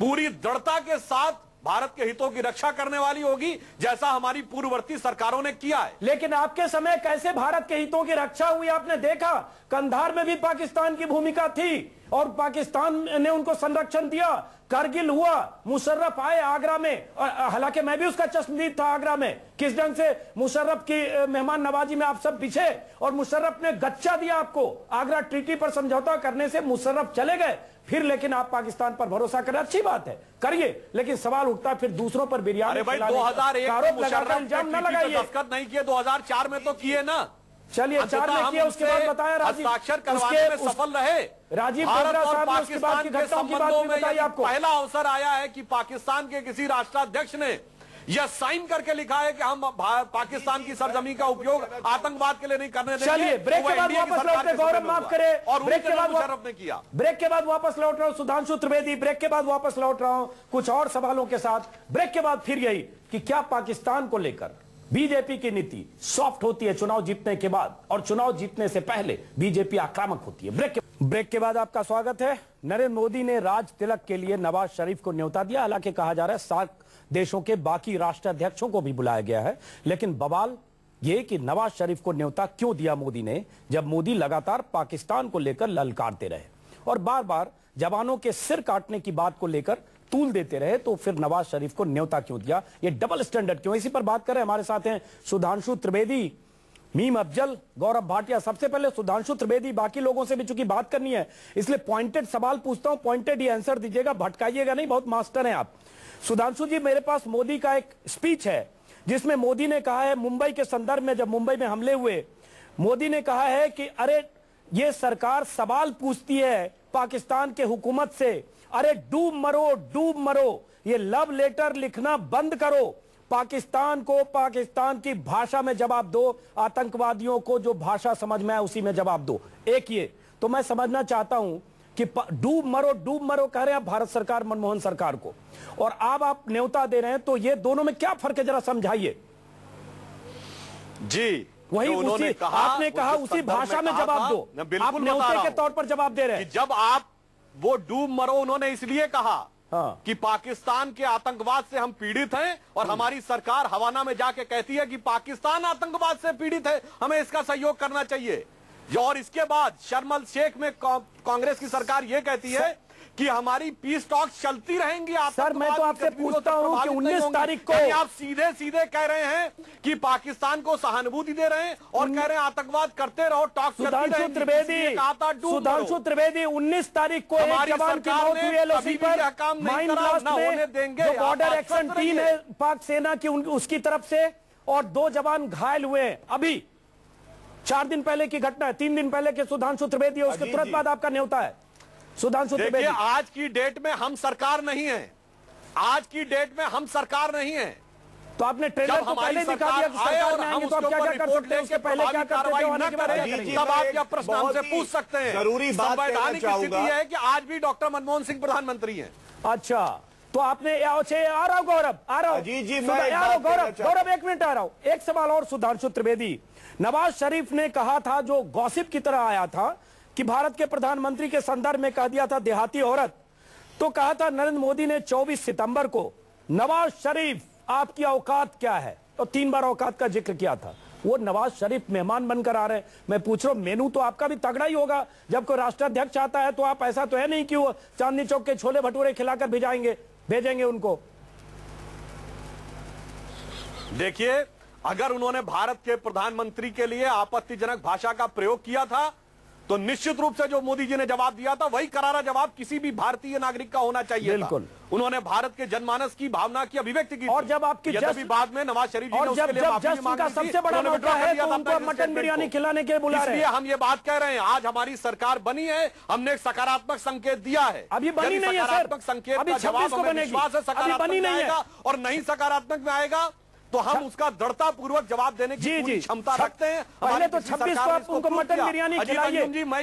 पूरी दृढ़ता के साथ भारत के हितों की रक्षा करने वाली होगी, जैसा हमारी पूर्ववर्ती सरकारों ने किया है। लेकिन आपके समय कैसे भारत के हितों की रक्षा हुई आपने देखा। कंधार में भी पाकिस्तान की भूमिका थी, और पाकिस्तान ने उनको संरक्षण दिया। कारगिल हुआ, मुशर्रफ आए आगरा में, हालांकि मैं भी उसका चश्मदीद था आगरा में, किस ढंग से मुशर्रफ की मेहमान नवाजी में आप सब पीछे, और मुशर्रफ ने गच्चा दिया आपको। आगरा ट्रीटी पर समझौता करने से मुशर्रफ चले गए, फिर लेकिन आप पाकिस्तान पर भरोसा करें, अच्छी बात है, करिए, लेकिन सवाल उठता फिर दूसरों पर बिरयानी भाई 2001 आरोप लगाकर इल्जाम न लगाइए। दस्तखत नहीं किए, 2004 में तो किए ना। चलिए 4 में किया, उसके बाद बताया राजीव, हस्ताक्षर करवाने में सफल रहे। राजीव भारत और साहब ने उसके बाद पाकिस्तान के संबंधों में आपको पहला अवसर आया है कि पाकिस्तान के किसी राष्ट्राध्यक्ष ने यह साइन करके लिखा है कि हम पाकिस्तान की सरजमी का उपयोग आतंकवाद के लिए नहीं करने देंगे। चलिए ब्रेक के बाद वापस लौट रहे, गौरव माफ करे, और ब्रेक के बाद मुशर्रफ ने किया। ब्रेक के बाद वापस लौट रहा हूं सुधांशु त्रिवेदी, ब्रेक के बाद वापस लौट रहा हूं कुछ और सवालों के साथ। ब्रेक के बाद फिर यही कि क्या पाकिस्तान को लेकर बीजेपी की नीति सॉफ्ट होती है चुनाव जीतने के बाद, और चुनाव जीतने से पहले बीजेपी आक्रामक होती है। ब्रेक के बाद आपका स्वागत है। नरेंद्र मोदी ने राज तिलक के लिए नवाज शरीफ को न्योता दिया, हालांकि कहा जा रहा है सार्क देशों के बाकी राष्ट्राध्यक्षों को भी बुलाया गया है, लेकिन बवाल यह कि नवाज शरीफ को न्योता क्यों दिया मोदी ने, जब मोदी लगातार पाकिस्तान को लेकर ललकारते रहे और बार बार जवानों के सिर काटने की बात को लेकर तूल देते रहे, तो फिर नवाज शरीफ को न्योता क्यों दिया, ये डबल स्टैंडर्ड क्यों? इसी पर बात करें, हमारे साथ हैं सुधांशु त्रिवेदी, मीम अफजल, गौरव भाटिया। सबसे पहले सुधांशु त्रिवेदी, बाकी लोगों से भी चूंकि बात करनी है इसलिए पॉइंटेड सवाल पूछता हूं, पॉइंटेड ही आंसर दीजिएगा, भटकाइएगा नहीं, बहुत मास्टर हैं आप। सुधांशु जी, मेरे पास मोदी का एक स्पीच है जिसमें मोदी ने कहा है, मुंबई के संदर्भ में जब मुंबई में हमले हुए, मोदी ने कहा है कि अरे ये सरकार सवाल पूछती है पाकिस्तान के हुकूमत से, अरे डूब मरो डूब मरो, ये लव लेटर लिखना बंद करो, पाकिस्तान को पाकिस्तान की भाषा में जवाब दो, आतंकवादियों को जो भाषा समझ में आए उसी में जवाब दो। एक ये तो मैं समझना चाहता हूं कि डूब मरो कह रहे हैं भारत सरकार मनमोहन सरकार को, और आप न्योता दे रहे हैं, तो ये दोनों में क्या फर्क है, जरा समझाइए। जी वही उसी आपने कहा उसी भाषा में जवाब दो, आप न्योते के तौर पर जवाब दे रहे हैं। जब आप वो डूब मरो उन्होंने इसलिए कहा कि पाकिस्तान के आतंकवाद से हम पीड़ित हैं, और हमारी सरकार हवाना में जाके कहती है कि पाकिस्तान आतंकवाद से पीड़ित है, हमें इसका सहयोग करना चाहिए। और इसके बाद शर्म अल शेख में कांग्रेस की सरकार यह कहती है कि हमारी पीस टॉक्स चलती रहेंगी। सर मैं तो आपसे पूछता हूं कि 19 तारीख को आप सीधे सीधे कह रहे हैं कि पाकिस्तान को सहानुभूति दे रहे हैं और कह रहे हैं आतंकवाद करते रहो, टॉक्स चलती रहेंगी। सुधांशु त्रिवेदी 19 तारीख को एक जवान की मौत हुई एलओसी पर, माइन ब्लास्ट में जो बॉर्डर एक्शन टीम है पाक सेना की उसकी तरफ से, और 2 जवान घायल हुए हैं। अभी 4 दिन पहले की घटना है, 3 दिन पहले के सुधांशु त्रिवेदी, उसके तुरंत बाद आपका न्योता है सुधांशु त्रिवेदी। आज की डेट में हम सरकार नहीं है, आज की डेट में हम सरकार नहीं है, तो आपने ट्रेलर तो पहले दिखा दिया कि सरकार में आएंगे तो आप क्या क्या कर सकते हैं, उसके पहले क्या कार्रवाई न करें, तब आप यह प्रश्न हमसे पूछ सकते हैं। जरूरी बात संवैधानिक स्थिति है कि आज भी डॉक्टर मनमोहन सिंह प्रधानमंत्री हैं। अच्छा, तो आपने आ रहा हूं गौरव, आ रहा हूं गौरव 1 मिनट आ रहा हूं। एक सवाल और सुधांशु त्रिवेदी, नवाज शरीफ ने कहा था, जो गॉसिप की तरह आया था, कि भारत के प्रधानमंत्री के संदर्भ में कह दिया था देहाती औरत, तो कहा था नरेंद्र मोदी ने 24 सितंबर को, नवाज शरीफ आपकी औकात क्या है, तो 3 बार औकात का जिक्र किया था। वो नवाज शरीफ मेहमान बनकर आ रहे हैं, मैं पूछ रहा हूं मेनू तो आपका भी तगड़ा ही होगा, जब कोई राष्ट्राध्यक्ष आता है तो आप ऐसा तो है नहीं कि वो चांदनी चौक के छोले भटूरे खिलाकर भेजेंगे उनको। देखिए, अगर उन्होंने भारत के प्रधानमंत्री के लिए आपत्तिजनक भाषा का प्रयोग किया था तो निश्चित रूप से जो मोदी जी ने जवाब दिया था वही करारा जवाब किसी भी भारतीय नागरिक का होना चाहिए था। उन्होंने भारत के जनमानस की भावना की अभिव्यक्ति की, और जब आपकी बाद में नवाज शरीफ जी ने उसके लिए माफी मांगी थी, सबसे बड़ा मौका है तो उनको मटन बिरयानी खिलाने के लिए बुला रहे हैं। इसलिए हम ये बात कह रहे हैं, आज हमारी सरकार बनी है, हमने एक सकारात्मक संकेत दिया है। अभी बनी नहीं है सर, संकेत का जवाब हमें विश्वास है सकारात्मक में आएगा, और नहीं सकारात्मक में आएगा तो हम उसका दृढ़ता पूर्वक जवाब देने की पूरी क्षमता रखते हैं। पहले तो 26 को आप उनको मटन बिरयानी खिलाइए,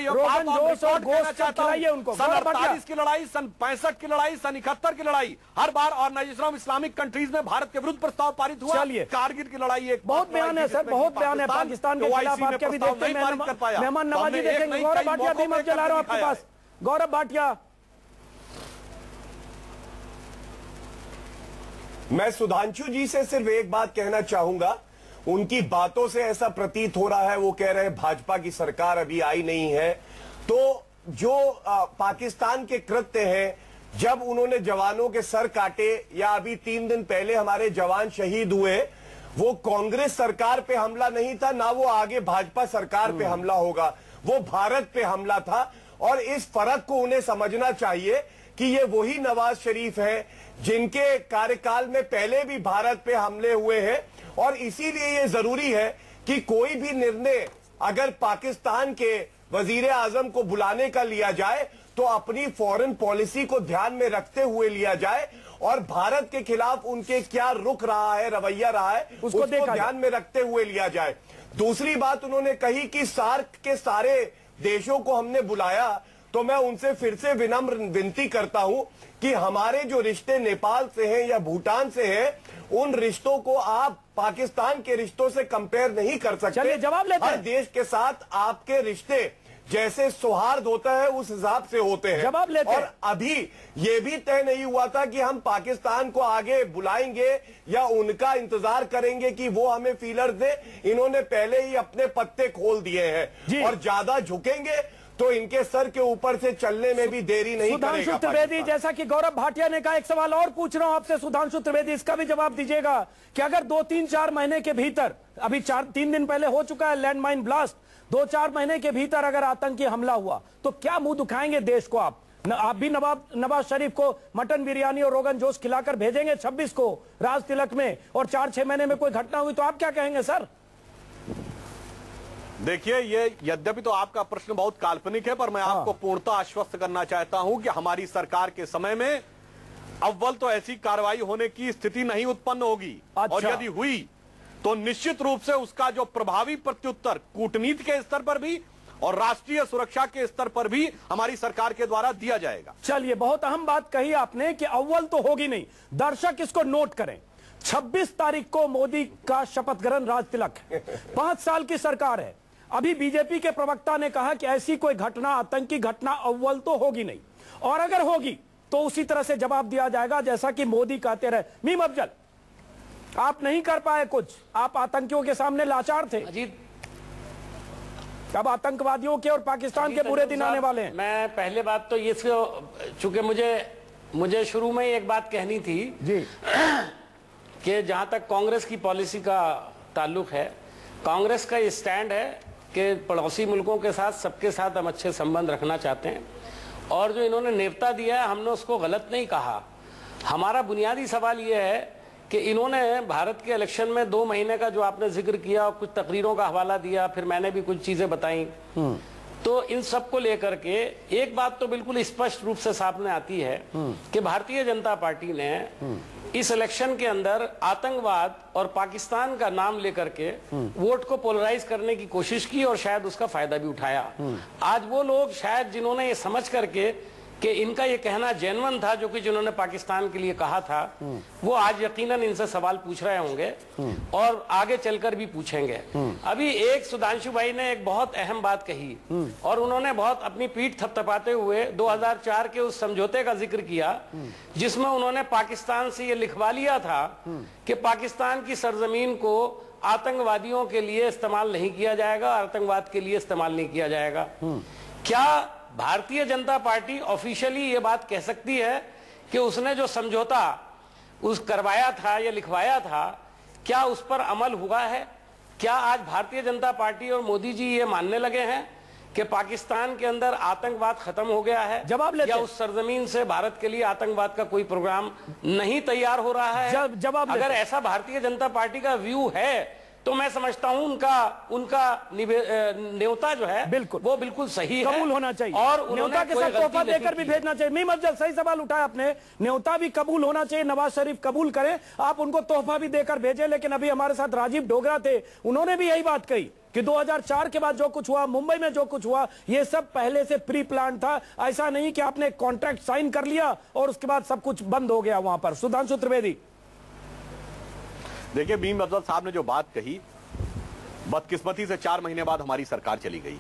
रोगन जोश और गोश्त खिलाइए उनको। सन 48 की लड़ाई, सन 65 की लड़ाई, सन 71 की लड़ाई, हर बार और इस्लामिक कंट्रीज में भारत के विरुद्ध प्रस्ताव पारित हुआ। कारगिल की लड़ाई एक बहुत बयान है सर, बहुत बयान है पाकिस्तान के खिलाफ। आपके भी देखते हैं मेहमान नवाजी देखेंगे। गौरव भाटिया भी मैं चला रहा हूं आपके पास, गौरव भाटिया। मैं सुधांशु जी से सिर्फ एक बात कहना चाहूंगा, उनकी बातों से ऐसा प्रतीत हो रहा है वो कह रहे हैं भाजपा की सरकार अभी आई नहीं है, तो जो पाकिस्तान के कृत्य हैं, जब उन्होंने जवानों के सर काटे या अभी 3 दिन पहले हमारे जवान शहीद हुए, वो कांग्रेस सरकार पे हमला नहीं था, ना वो आगे भाजपा सरकार पे हमला होगा, वो भारत पे हमला था। और इस फर्क को उन्हें समझना चाहिए कि ये वही नवाज शरीफ हैं जिनके कार्यकाल में पहले भी भारत पे हमले हुए हैं। और इसीलिए ये जरूरी है कि कोई भी निर्णय अगर पाकिस्तान के वजीर आजम को बुलाने का लिया जाए तो अपनी फॉरेन पॉलिसी को ध्यान में रखते हुए लिया जाए और भारत के खिलाफ उनके क्या रुख रहा है, रवैया रहा है, उसको ध्यान में रखते हुए लिया जाए। दूसरी बात उन्होंने कही कि सार्क के सारे देशों को हमने बुलाया, तो मैं उनसे फिर से विनम्र विनती करता हूं कि हमारे जो रिश्ते नेपाल से हैं या भूटान से हैं, उन रिश्तों को आप पाकिस्तान के रिश्तों से कंपेयर नहीं कर सकते। जवाब लेते हैं। हर देश के साथ आपके रिश्ते जैसे सौहार्द होता है उस हिसाब से होते हैं। जवाब लेते हैं। और अभी ये भी तय नहीं हुआ था कि हम पाकिस्तान को आगे बुलाएंगे या उनका इंतजार करेंगे कि वो हमें फीलर दे। इन्होंने पहले ही अपने पत्ते खोल दिए हैं और ज्यादा झुकेंगे तो इनके सर के ऊपर से चलने में भी देरी नहीं करेगा। सुधांशु त्रिवेदी, जैसा कि गौरव भाटिया ने कहा, एक सवाल और पूछ रहा हूं आपसे सुधांशु त्रिवेदी, इसका भी जवाब दीजिएगा कि अगर 2-3-4 महीने के भीतर, अभी 3 दिन पहले हो चुका है लैंडमाइन ब्लास्ट, 2-4 महीने के भीतर अगर आतंकी हमला हुआ तो क्या मुंह दिखाएंगे देश को? आप भी नवाज शरीफ को मटन बिरयानी और रोगन जोश खिलाकर भेजेंगे 26 को राज तिलक में, और 4-6 महीने में कोई घटना हुई तो आप क्या कहेंगे सर? देखिए, ये यद्यपि तो आपका प्रश्न बहुत काल्पनिक है, पर मैं आपको पूर्णतः आश्वस्त करना चाहता हूं कि हमारी सरकार के समय में अव्वल तो ऐसी कार्रवाई होने की स्थिति नहीं उत्पन्न होगी। और यदि हुई तो निश्चित रूप से उसका जो प्रभावी प्रत्युत्तर कूटनीति के स्तर पर भी और राष्ट्रीय सुरक्षा के स्तर पर भी हमारी सरकार के द्वारा दिया जाएगा। चलिए, बहुत अहम बात कही आपने कि अव्वल तो होगी नहीं। दर्शक इसको नोट करें, 26 तारीख को मोदी का शपथ ग्रहण राज तिलक है, 5 साल की सरकार है। अभी बीजेपी के प्रवक्ता ने कहा कि ऐसी कोई घटना, आतंकी घटना अव्वल तो होगी नहीं, और अगर होगी तो उसी तरह से जवाब दिया जाएगा जैसा कि मोदी कहते रहे। मीम अफजल, आप नहीं कर पाए कुछ, आप आतंकियों के सामने लाचार थे। अब आतंकवादियों के और पाकिस्तान के बुरे दिन आने वाले हैं। मैं पहले बात तो ये, चूंकि मुझे शुरू में एक बात कहनी थी जी कि जहां तक कांग्रेस की पॉलिसी का ताल्लुक है, कांग्रेस का ये स्टैंड है कि पड़ोसी मुल्कों के साथ, सबके साथ हम अच्छे संबंध रखना चाहते हैं, और जो इन्होंने नेवता दिया है हमने उसको गलत नहीं कहा। हमारा बुनियादी सवाल ये है कि इन्होंने भारत के इलेक्शन में 2 महीने का जो आपने जिक्र किया और कुछ तकरीरों का हवाला दिया, फिर मैंने भी कुछ चीजें बताई, तो इन सब को लेकर के एक बात तो बिल्कुल स्पष्ट रूप से सामने आती है कि भारतीय जनता पार्टी ने इस इलेक्शन के अंदर आतंकवाद और पाकिस्तान का नाम लेकर के वोट को पोलराइज करने की कोशिश की और शायद उसका फायदा भी उठाया। आज वो लोग शायद जिन्होंने ये समझ करके कि इनका ये कहना जेन्युइन था, जो कि जिन्होंने पाकिस्तान के लिए कहा था, वो आज यकीनन इनसे सवाल पूछ रहे होंगे और आगे चलकर भी पूछेंगे। अभी एक सुधांशु भाई ने एक बहुत अहम बात कही और उन्होंने बहुत अपनी पीठ थपथपाते हुए 2004 के उस समझौते का जिक्र किया जिसमें उन्होंने पाकिस्तान से ये लिखवा लिया था कि पाकिस्तान की सरजमीन को आतंकवादियों के लिए इस्तेमाल नहीं किया जाएगा, आतंकवाद के लिए इस्तेमाल नहीं किया जाएगा। क्या भारतीय जनता पार्टी ऑफिशियली ये बात कह सकती है कि उसने जो समझौता करवाया था या लिखवाया था, क्या उस पर अमल हुआ है? क्या आज भारतीय जनता पार्टी और मोदी जी ये मानने लगे हैं कि पाकिस्तान के अंदर आतंकवाद खत्म हो गया है? जवाब लेते या उस सरजमीन से भारत के लिए आतंकवाद का कोई प्रोग्राम नहीं तैयार हो रहा है? जवाब अगर ऐसा भारतीय जनता पार्टी का व्यू है तो मैं समझता हूं उनका न्योता जो है वो बिल्कुल सही है, कबूल होना चाहिए, और न्योता के साथ तोहफा देकर भी भेजना चाहिए। मीम अफजल, सही सवाल उठाया आपने, न्योता भी कबूल होना चाहिए, नवाज शरीफ कबूल करें, आप उनको तोहफा भी देकर भेजें। लेकिन अभी हमारे साथ राजीव डोगरा थे, उन्होंने भी यही बात कही कि 2004 के बाद जो कुछ हुआ, मुंबई में जो कुछ हुआ, ये सब पहले से प्री प्लान था। ऐसा नहीं कि आपने कॉन्ट्रैक्ट साइन कर लिया और उसके बाद सब कुछ बंद हो गया वहां पर। सुधांशु त्रिवेदी, देखिए, मीम अफजल साहब ने जो बात कही, बदकिस्मती से 4 महीने बाद हमारी सरकार चली गई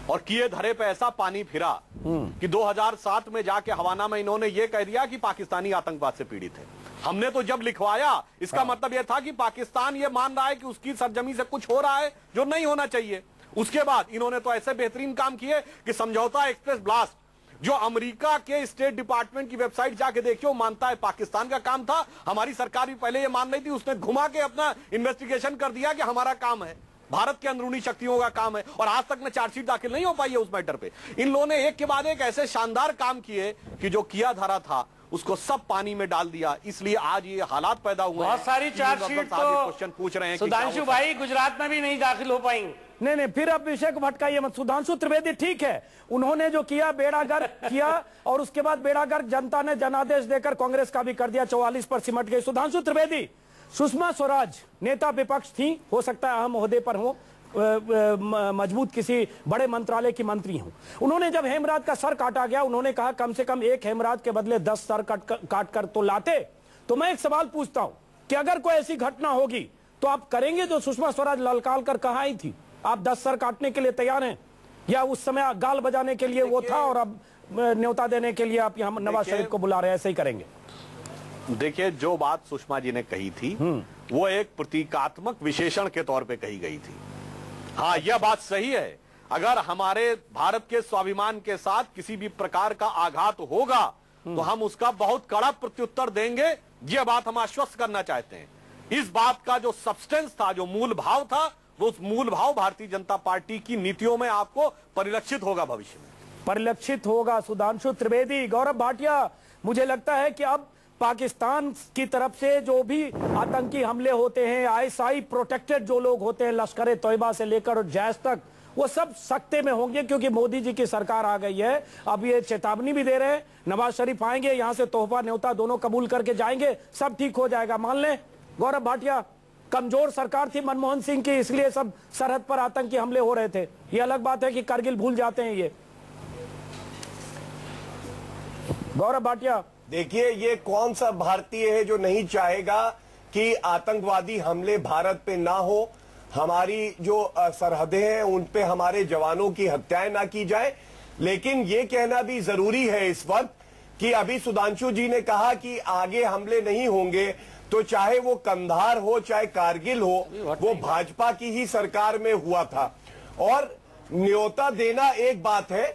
और किए धरे पे ऐसा पानी फिरा कि 2007 में जाके हवाना में इन्होंने ये कह दिया कि पाकिस्तानी आतंकवाद से पीड़ित है। हमने तो जब लिखवाया इसका मतलब यह था कि पाकिस्तान ये मान रहा है कि उसकी सरजमी से कुछ हो रहा है जो नहीं होना चाहिए। उसके बाद इन्होंने तो ऐसे बेहतरीन काम किए कि समझौता एक्सप्रेस ब्लास्ट, जो अमेरिका के स्टेट डिपार्टमेंट की वेबसाइट जाके देखिए, वो मानता है पाकिस्तान का काम था। हमारी सरकार भी पहले ये मान रही थी, उसने घुमा के अपना इन्वेस्टिगेशन कर दिया कि हमारा काम है, भारत के अंदरूनी शक्तियों का काम है, और आज तक में चार्जशीट दाखिल नहीं हो पाई है उस मैटर पे। इन लोगों ने एक के बाद एक ऐसे शानदार काम किए कि जो किया धारा था उसको सब पानी में डाल दिया। इसलिए आज ये हालात पैदा हुए। बहुत सारी चार्जशीट तो क्वेश्चन पूछ रहे हैं सुधांशु भाई गुजरात में भी नहीं दाखिल हो पाएंगे। नहीं, फिर अब विषय को भटकाइए मत। सुधांशु त्रिवेदी ठीक है, उन्होंने जो किया बेड़ागर्क किया, और उसके बाद बेड़ागर्क जनता ने जनादेश देकर कांग्रेस का भी कर दिया, 44 पर सिमट गई। सुधांशु त्रिवेदी, सुषमा स्वराज नेता विपक्ष थी, हो सकता है अहम ओहदे पर हो, मजबूत किसी बड़े मंत्रालय की मंत्री हूं। उन्होंने जब हेमराज का सर काटा गया, उन्होंने कहा कम से कम एक हेमराज के बदले 10 सर काट कर तो लाते। तो मैं एक सवाल पूछता हूं कि अगर कोई ऐसी घटना होगी तो आप करेंगे जो सुषमा स्वराज ललकार कर कहा आई थी? आप 10 सर काटने के लिए तैयार हैं, या उस समय गाल बजाने के लिए वो था और अब न्योता देने के लिए आप यहां नवाज शरीफ को बुला रहे हैं, ऐसे ही करेंगे? देखिए, जो बात सुषमा जी ने कही थी वो एक प्रतीकात्मक विशेषण के तौर पे कही गई थी। हाँ, यह बात सही है, अगर हमारे भारत के स्वाभिमान के साथ किसी भी प्रकार का आघात होगा तो हम उसका बहुत कड़ा प्रत्युत्तर देंगे। यह बात हम आश्वस्त करना चाहते हैं। इस बात का जो सब्सटेंस था, जो मूल भाव था, वो उस मूल भाव भारतीय जनता पार्टी की नीतियों में आपको परिलक्षित होगा, भविष्य में परिलक्षित होगा। सुधांशु त्रिवेदी, गौरव भाटिया, मुझे लगता है कि अब पाकिस्तान की तरफ से जो भी आतंकी हमले होते हैं, आईएसआई प्रोटेक्टेड जो लोग होते हैं, लश्कर तोयबा से लेकर जैश तक, वो सब सख्ते में होंगे, क्योंकि मोदी जी की सरकार आ गई है। अब ये चेतावनी भी दे रहे हैं, नवाज शरीफ आएंगे, यहां से तोहफा न्योता दोनों कबूल करके जाएंगे, सब ठीक हो जाएगा, मान लें। गौरव भाटिया, कमजोर सरकार थी मनमोहन सिंह की, इसलिए सब सरहद पर आतंकी हमले हो रहे थे। ये अलग बात है कि करगिल भूल जाते हैं ये। गौरव भाटिया, देखिए, ये कौन सा भारतीय है जो नहीं चाहेगा कि आतंकवादी हमले भारत पे ना हो, हमारी जो सरहदें हैं उन पे हमारे जवानों की हत्याएं ना की जाए। लेकिन ये कहना भी जरूरी है इस वक्त कि अभी सुधांशु जी ने कहा कि आगे हमले नहीं होंगे, तो चाहे वो कंधार हो चाहे कारगिल हो, वो भाजपा की ही सरकार में हुआ था। और न्योता देना एक बात है,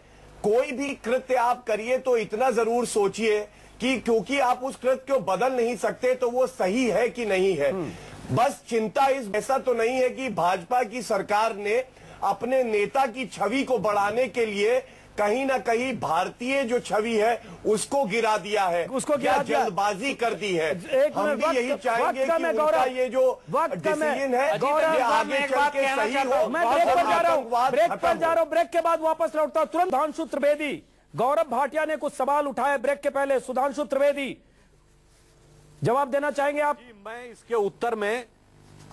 कोई भी कृत्य आप करिए तो इतना जरूर सोचिए कि क्योंकि आप उस कृत्य को बदल नहीं सकते तो वो सही है कि नहीं है। बस चिंता ऐसा तो नहीं है कि भाजपा की सरकार ने अपने नेता की छवि को बढ़ाने के लिए कहीं ना कहीं भारतीय जो छवि है उसको गिरा दिया है, उसको गिरा दिया, जल्दबाजी कर दी है। हम भी यही चाहेंगे कि उनका ये जो डिसीजन है ये आगे चल के सही हो। मैं ब्रेक पर जा रहा हूँ, ब्रेक के बाद वापस लौटता हूँ तुरंत। सुधांशु त्रिवेदी, गौरव भाटिया ने कुछ सवाल उठाए ब्रेक के पहले, सुधांशु त्रिवेदी जवाब देना चाहेंगे आप? मैं इसके उत्तर में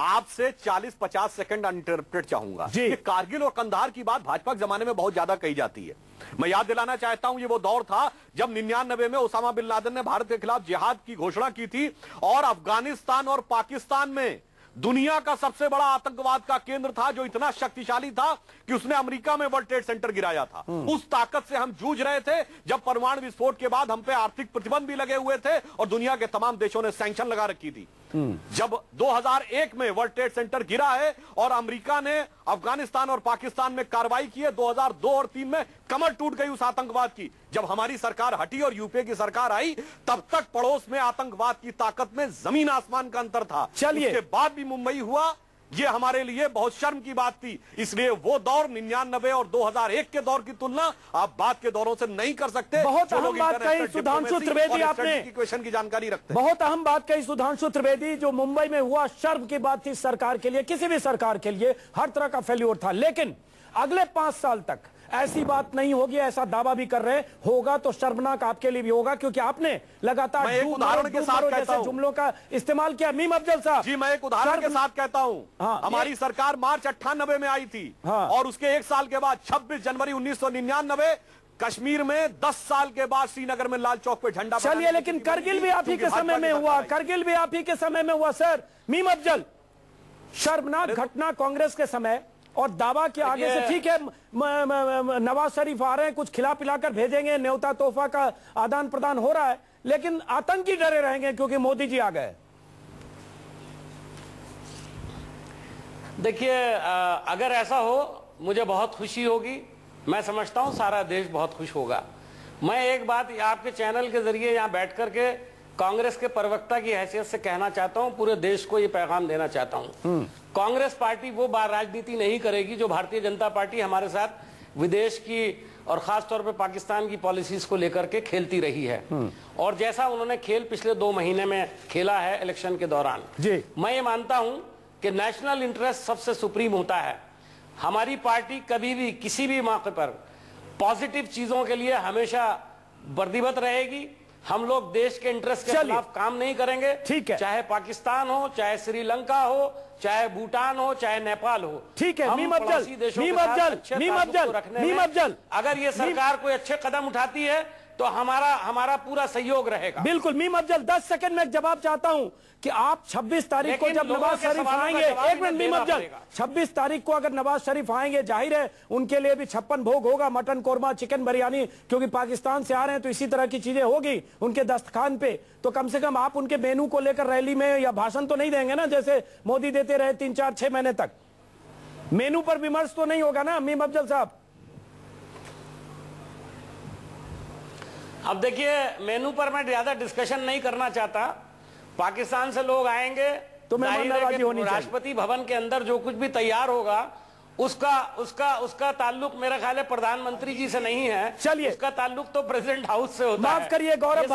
आपसे 40-50 सेकंड अनइंटरप्टेड चाहूंगा कि कारगिल और कंधार की बात भाजपा के जमाने में बहुत ज्यादा कही जाती है। मैं याद दिलाना चाहता हूं, ये वो दौर था जब 99 में ओसामा बिन लादेन ने भारत के खिलाफ जिहाद की घोषणा की थी, और अफगानिस्तान और पाकिस्तान में दुनिया का सबसे बड़ा आतंकवाद का केंद्र था, जो इतना शक्तिशाली था कि उसने अमेरिका में वर्ल्ड ट्रेड सेंटर गिराया था। उस ताकत से हम जूझ रहे थे, जब परमाणु विस्फोट के बाद हम पे आर्थिक प्रतिबंध भी लगे हुए थे और दुनिया के तमाम देशों ने सैंक्शन लगा रखी थी। जब 2001 में वर्ल्ड ट्रेड सेंटर गिरा है और अमेरिका ने अफगानिस्तान और पाकिस्तान में कार्रवाई की है, 2002 और 3 में कमर टूट गई उस आतंकवाद की। जब हमारी सरकार हटी और यूपीए की सरकार आई, तब तक पड़ोस में आतंकवाद की ताकत में जमीन आसमान का अंतर था। चलिए, उसके बाद भी मुंबई हुआ, ये हमारे लिए बहुत शर्म की बात थी। इसलिए वो दौर 99 और 2001 के दौर की तुलना आप बाद के दौरों से नहीं कर सकते। बहुत अहम बात कही सुधांशु त्रिवेदी, आपने क्वेश्चन की जानकारी रखते, बहुत अहम बात कही सुधांशु त्रिवेदी। जो मुंबई में हुआ शर्म की बात थी सरकार के लिए, किसी भी सरकार के लिए हर तरह का फेल्योर था। लेकिन अगले 5 साल तक ऐसी बात नहीं होगी, ऐसा दावा भी कर रहे हैं। होगा तो शर्मनाक आपके लिए भी होगा, क्योंकि आपने लगातार उदाहरण के साथ कहता हूं, जुमलों का इस्तेमाल किया। मीम अफजल साहब जी, मैं एक उदाहरण के साथ कहता हूं। हमारी सरकार मार्च 98 में आई थी, और उसके 1 साल के बाद 26 जनवरी 1999 कश्मीर में 10 साल के बाद श्रीनगर में लाल चौक पे झंडा। चलिए, लेकिन करगिल भी आप ही के समय में हुआ, करगिल भी आप ही के समय में हुआ सर। मीम अफजल, शर्मनाक घटना कांग्रेस के समय, और दावा के आगे से ठीक है नवाज शरीफ आ रहे हैं, कुछ खिला पिलाकर भेजेंगे, न्योता तोहफा का आदान प्रदान हो रहा है, लेकिन आतंकी डरे रहेंगे क्योंकि मोदी जी आ गए। देखिए, अगर ऐसा हो, मुझे बहुत खुशी होगी, मैं समझता हूं सारा देश बहुत खुश होगा। मैं एक बात आपके चैनल के जरिए यहां बैठ करके कांग्रेस के प्रवक्ता की हैसियत से कहना चाहता हूं, पूरे देश को ये पैगाम देना चाहता हूं। कांग्रेस पार्टी वो राजनीति नहीं करेगी जो भारतीय जनता पार्टी हमारे साथ विदेश की और खासतौर पे पाकिस्तान की पॉलिसीज को लेकर के खेलती रही है। और जैसा उन्होंने खेल पिछले 2 महीने में खेला है इलेक्शन के दौरान, मैं ये मानता हूं कि नेशनल इंटरेस्ट सबसे सुप्रीम होता है। हमारी पार्टी कभी भी किसी भी मौके पर पॉजिटिव चीजों के लिए हमेशा प्रतिबद्ध रहेगी। हम लोग देश के इंटरेस्ट के खिलाफ काम नहीं करेंगे, ठीक है, चाहे पाकिस्तान हो, चाहे श्रीलंका हो, चाहे भूटान हो, चाहे नेपाल हो। ठीक है, मीम अफजल, अगर ये सरकार कोई अच्छे कदम उठाती है तो हमारा पूरा सहयोग रहेगा। बिल्कुल मीम अफजल, 10 सेकंड में जवाब चाहता हूं कि आप 26 तारीख को जब नवाज शरीफ आएंगे, एक मिनट मीम अफजल, 26 तारीख को अगर नवाज शरीफ आएंगे, जाहिर है उनके लिए भी 56 भोग होगा, मटन कोरमा, चिकन बिरयानी, क्योंकि पाकिस्तान से आ रहे हैं तो इसी तरह की चीजें होगी उनके दस्तखान पे। तो कम से कम आप उनके मेनू को लेकर रैली में या भाषण तो नहीं देंगे ना, जैसे मोदी देते रहे 3, 4, 6 महीने तक। मेनू पर विमर्श तो नहीं होगा ना मीम अफजल साहब? अब देखिए, मेनू पर मैं ज्यादा डिस्कशन नहीं करना चाहता। पाकिस्तान से लोग आएंगे तो राष्ट्रपति भवन के अंदर जो कुछ भी तैयार होगा उसका ताल्लुक मेरा ख्याल है प्रधानमंत्री जी से नहीं है। चलिए, उसका ताल्लुक तो प्रेसिडेंट हाउस से होता है। माफ करिए गौरव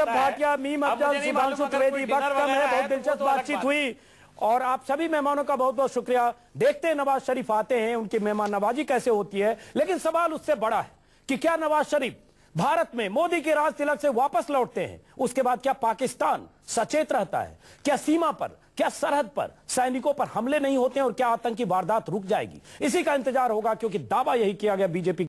भाटिया, मीम अफजल, सुधांशु त्रिवेदी, वक्त कम है, बहुत दिलचस्प बातचीत हुई और आप सभी मेहमानों का बहुत बहुत शुक्रिया। देखते हैं नवाज शरीफ आते हैं, उनकी मेहमान नवाजी कैसे होती है। लेकिन सवाल उससे बड़ा है कि क्या नवाज शरीफ भारत में मोदी के राज तिलक से वापस लौटते हैं, उसके बाद क्या पाकिस्तान सचेत रहता है? क्या सीमा पर, क्या सरहद पर सैनिकों पर हमले नहीं होते हैं और क्या आतंकी वारदात रुक जाएगी? इसी का इंतजार होगा, क्योंकि दावा यही किया गया बीजेपी